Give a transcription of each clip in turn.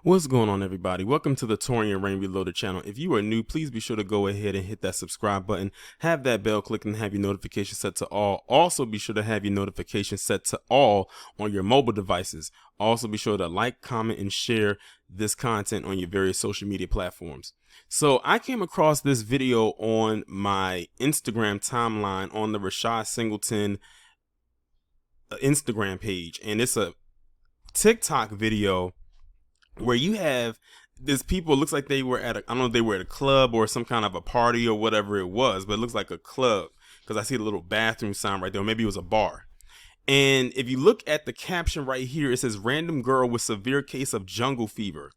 What's going on, everybody? Welcome to the Taurean Rain Reloaded channel. If you are new, please be sure to go ahead and hit that subscribe button, have that bell clicked, and have your notifications set to all. Also, be sure to have your notifications set to all on your mobile devices. Also, be sure to like, comment, and share this content on your various social media platforms. So I came across this video on my Instagram timeline on the Rashad Singleton Instagram page, and it's a TikTok video where you have this people, it looks like they were at I don't know if they were at a club or some kind of a party or whatever it was, but it looks like a club because I see the little bathroom sign right there. Or maybe it was a bar. And if you look at the caption right here, it says random girl with severe case of jungle fever.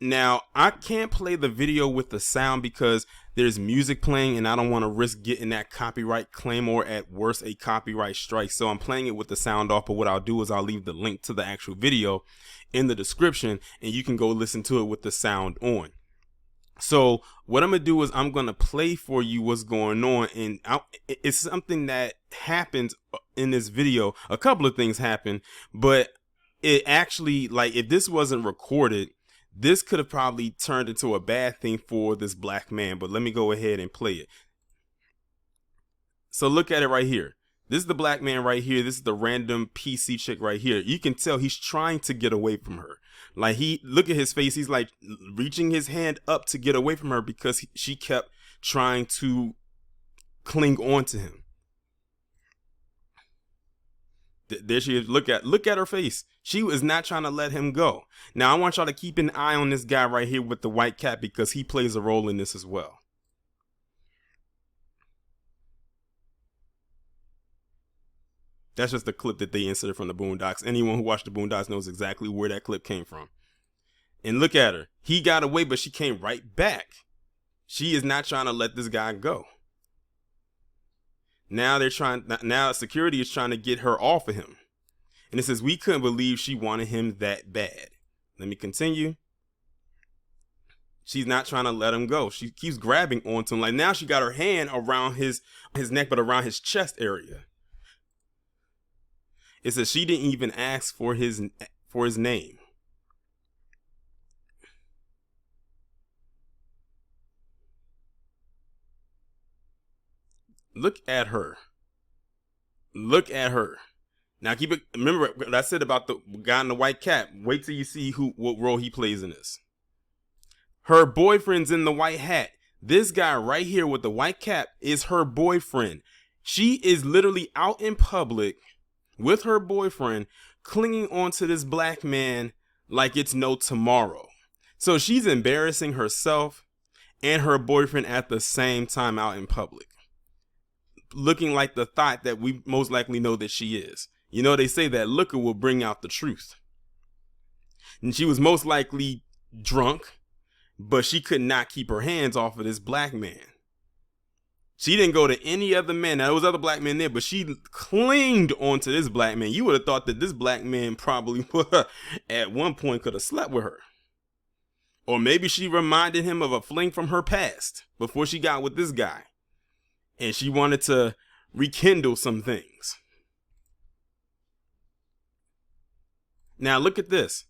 Now, I can't play the video with the sound because there's music playing and I don't want to risk getting that copyright claim or at worst a copyright strike. So I'm playing it with the sound off, but what I'll do is I'll leave the link to the actual video in the description and you can go listen to it with the sound on. So what I'm going to do is I'm going to play for you what's going on, and it's something that happens in this video. A couple of things happen, but it actually, like, if this wasn't recorded, this could have probably turned into a bad thing for this black man, but let me go ahead and play it. So look at it right here. This is the black man right here. This is the random PC chick right here. You can tell he's trying to get away from her. Like, look at his face. He's like reaching his hand up to get away from her because she kept trying to cling on to him. There she is. Look at her face. She was not trying to let him go. Now I want y'all to keep an eye on this guy right here with the white cap because he plays a role in this as well. That's just the clip that they inserted from the Boondocks. Anyone who watched the Boondocks knows exactly where that clip came from. And look at her. He got away, but she came right back. She is not trying to let this guy go. Now security is trying to get her off of him. And it says, we couldn't believe she wanted him that bad. Let me continue. She's not trying to let him go. She keeps grabbing onto him. Like, now she got her hand around his neck, but around his chest area. It says she didn't even ask for his name. Look at her. Look at her. Now keep it. Remember what I said about the guy in the white cap. Wait till you see what role he plays in this. Her boyfriend's in the white hat. This guy right here with the white cap is her boyfriend. She is literally out in public with her boyfriend, clinging onto this black man like it's no tomorrow. So she's embarrassing herself and her boyfriend at the same time out in public, looking like the thought that we most likely know that she is. You know, they say that liquor will bring out the truth. And she was most likely drunk, but she could not keep her hands off of this black man. She didn't go to any other man. Now, there was other black men there, but she clinged onto this black man. You would have thought that this black man probably at one point could have slept with her. Or maybe she reminded him of a fling from her past before she got with this guy. And she wanted to rekindle some things. Now, look at this.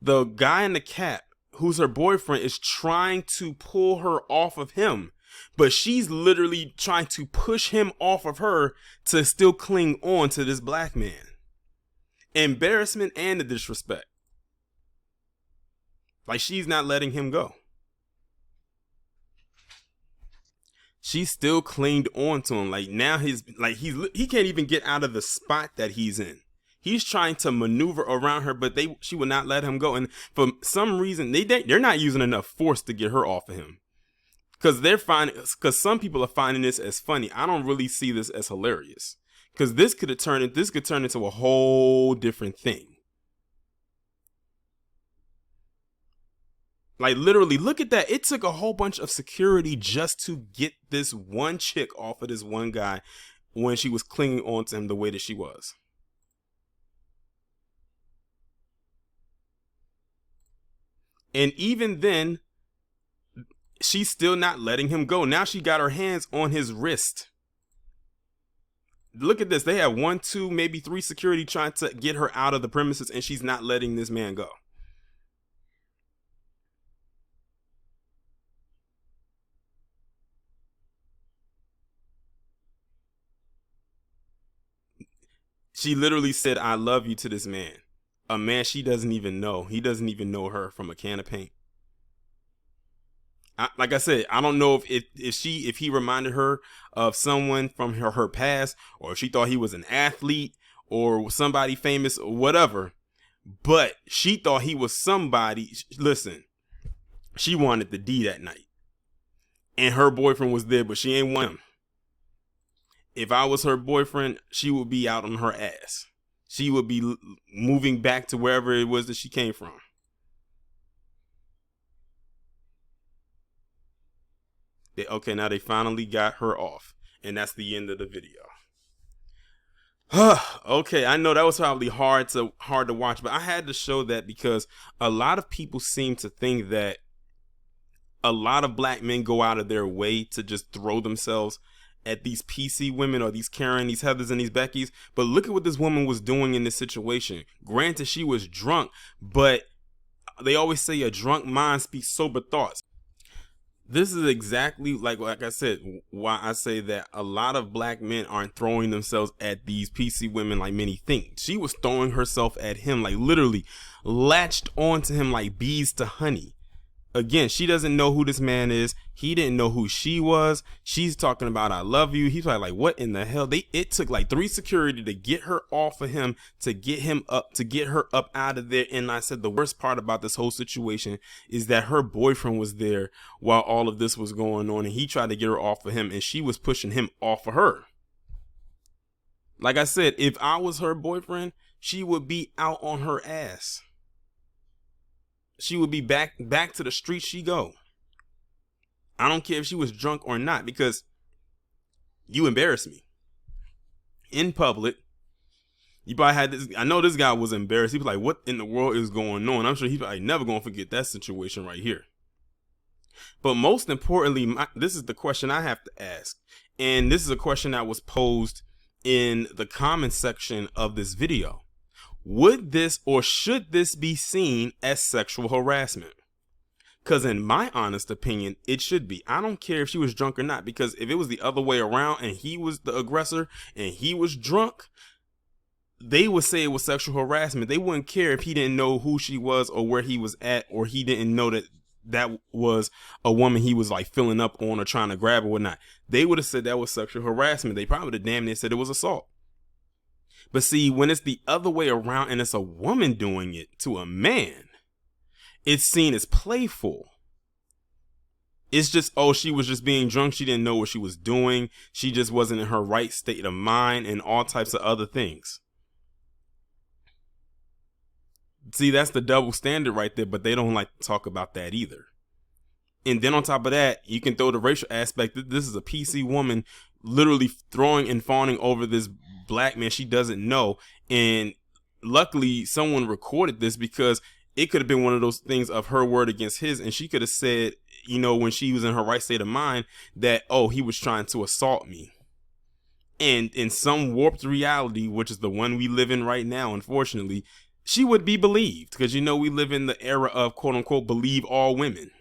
The guy in the cap, who's her boyfriend, is trying to pull her off of him. But she's literally trying to push him off of her to still cling on to this black man. Embarrassment and the disrespect. Like, she's not letting him go. She still clinged on to him. Like, now he can't even get out of the spot that he's in. He's trying to maneuver around her, but she would not let him go. And for some reason, they're not using enough force to get her off of him. Because some people are finding this as funny. I don't really see this as hilarious. Because this could turn into a whole different thing. Like, literally, look at that. It took a whole bunch of security just to get this one chick off of this one guy when she was clinging on to him the way that she was. And even then, she's still not letting him go. Now she got her hands on his wrist. Look at this. They have 1, 2, maybe 3 security trying to get her out of the premises, and she's not letting this man go. She literally said, "I love you" to this man. A man she doesn't even know. He doesn't even know her from a can of paint. Like I said, I don't know if he reminded her of someone from her past, or if she thought he was an athlete or somebody famous or whatever. But she thought he was somebody. Listen, she wanted the D that night, and her boyfriend was there, but she ain't want him. If I was her boyfriend, she would be out on her ass. She would be moving back to wherever it was that she came from. Okay, now they finally got her off, and that's the end of the video. Okay, I know that was probably hard to watch, but I had to show that because a lot of people seem to think that a lot of black men go out of their way to just throw themselves at these PC women, or these Karen, these Heathers, and these Beckys. But look at what this woman was doing in this situation. Granted, she was drunk, but they always say a drunk mind speaks sober thoughts. This is exactly like I said, why I say that a lot of black men aren't throwing themselves at these PC women like many think. She was throwing herself at him, like literally latched onto him like bees to honey. Again, she doesn't know who this man is. He didn't know who she was. She's talking about "I love you." He's probably like, what in the hell? It took like 3 security to get her off of him, to get him up, to get her up out of there. And I said the worst part about this whole situation is that her boyfriend was there while all of this was going on, and he tried to get her off of him, and she was pushing him off of her. Like I said, if I was her boyfriend, she would be out on her ass. She would be back to the streets she go. I don't care if she was drunk or not, because you embarrass me in public. You probably had this. I know this guy was embarrassed. He was like, what in the world is going on? I'm sure he's probably never going to forget that situation right here. But most importantly, this is the question I have to ask. And this is a question that was posed in the comment section of this video. Would this or should this be seen as sexual harassment? Because in my honest opinion, it should be. I don't care if she was drunk or not, because if it was the other way around and he was the aggressor and he was drunk, they would say it was sexual harassment. They wouldn't care if he didn't know who she was or where he was at, or he didn't know that was a woman he was like filling up on or trying to grab or whatnot. They would have said that was sexual harassment. They probably would have damn near said it was assault. But see, when it's the other way around and it's a woman doing it to a man, it's seen as playful. It's just, oh, she was just being drunk. She didn't know what she was doing. She just wasn't in her right state of mind, and all types of other things. See, that's the double standard right there, but they don't like to talk about that either. And then on top of that, you can throw the racial aspect. This is a PC woman literally throwing and fawning over this black man she doesn't know. And luckily someone recorded this, because it could have been one of those things of her word against his, and she could have said, you know, when she was in her right state of mind, that, oh, he was trying to assault me. And in some warped reality, which is the one we live in right now, unfortunately, she would be believed, because, you know, we live in the era of quote unquote believe all women.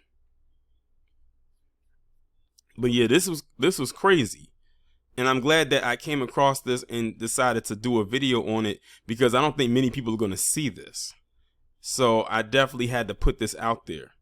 But yeah, this was crazy. And I'm glad that I came across this and decided to do a video on it, because I don't think many people are going to see this. So I definitely had to put this out there.